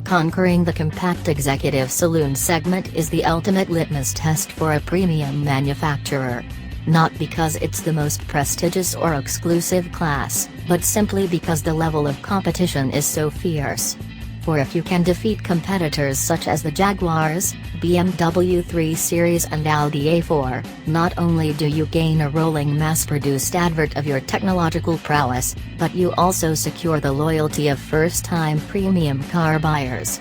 Conquering the compact executive saloon segment is the ultimate litmus test for a premium manufacturer. Not because it's the most prestigious or exclusive class, but simply because the level of competition is so fierce. For if you can defeat competitors such as the Jaguars, BMW 3 Series and Audi A4, not only do you gain a rolling mass-produced advert of your technological prowess, but you also secure the loyalty of first-time premium car buyers.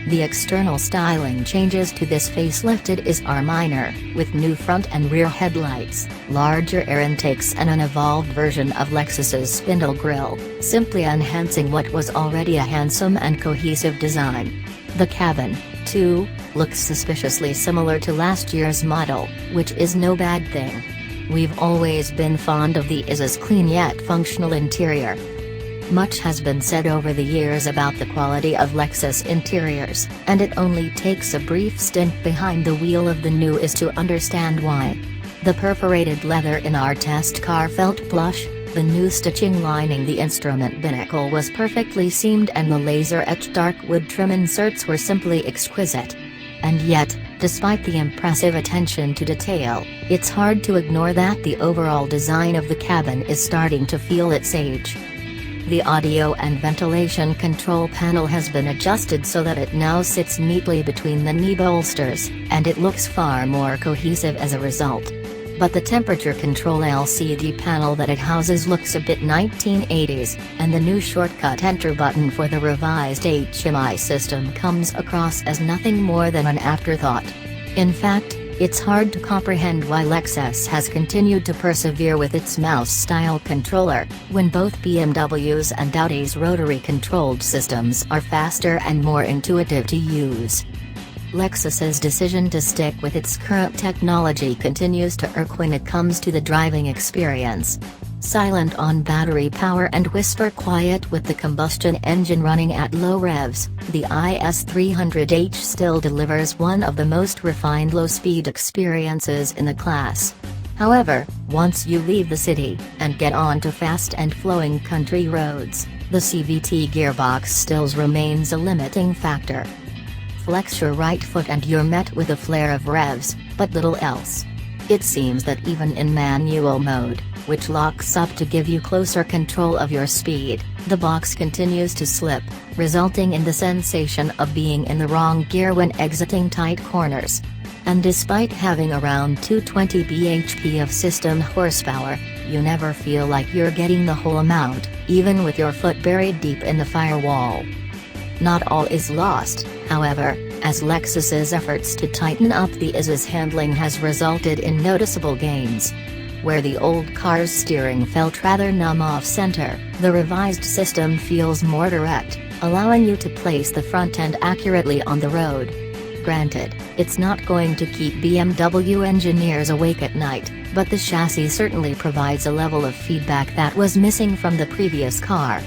The external styling changes to this facelifted are minor, with new front and rear headlights, larger air intakes and an evolved version of Lexus's spindle grille, simply enhancing what was already a handsome and cohesive design. The cabin, too, looks suspiciously similar to last year's model, which is no bad thing. We've always been fond of the IS's clean yet functional interior. Much has been said over the years about the quality of Lexus interiors, and it only takes a brief stint behind the wheel of the new IS to understand why. The perforated leather in our test car felt plush, the new stitching lining the instrument binnacle was perfectly seamed, and the laser-etched dark wood trim inserts were simply exquisite. And yet, despite the impressive attention to detail, it's hard to ignore that the overall design of the cabin is starting to feel its age. The audio and ventilation control panel has been adjusted so that it now sits neatly between the knee bolsters, and it looks far more cohesive as a result. But the temperature control LCD panel that it houses looks a bit 1980s, and the new shortcut enter button for the revised HMI system comes across as nothing more than an afterthought. In fact, it's hard to comprehend why Lexus has continued to persevere with its mouse-style controller, when both BMW's and Audi's rotary-controlled systems are faster and more intuitive to use. Lexus's decision to stick with its current technology continues to irk when it comes to the driving experience. Silent on battery power and whisper quiet with the combustion engine running at low revs, the IS300h still delivers one of the most refined low-speed experiences in the class. However, once you leave the city, and get on to fast and flowing country roads, the CVT gearbox still remains a limiting factor. Flex your right foot and you're met with a flare of revs, but little else. It seems that even in manual mode, which locks up to give you closer control of your speed, the box continues to slip, resulting in the sensation of being in the wrong gear when exiting tight corners. And despite having around 220 bhp of system horsepower, you never feel like you're getting the whole amount, even with your foot buried deep in the firewall. Not all is lost, however, as Lexus's efforts to tighten up the IS's handling has resulted in noticeable gains. Where the old car's steering felt rather numb off-center, the revised system feels more direct, allowing you to place the front end accurately on the road. Granted, it's not going to keep BMW engineers awake at night, but the chassis certainly provides a level of feedback that was missing from the previous car.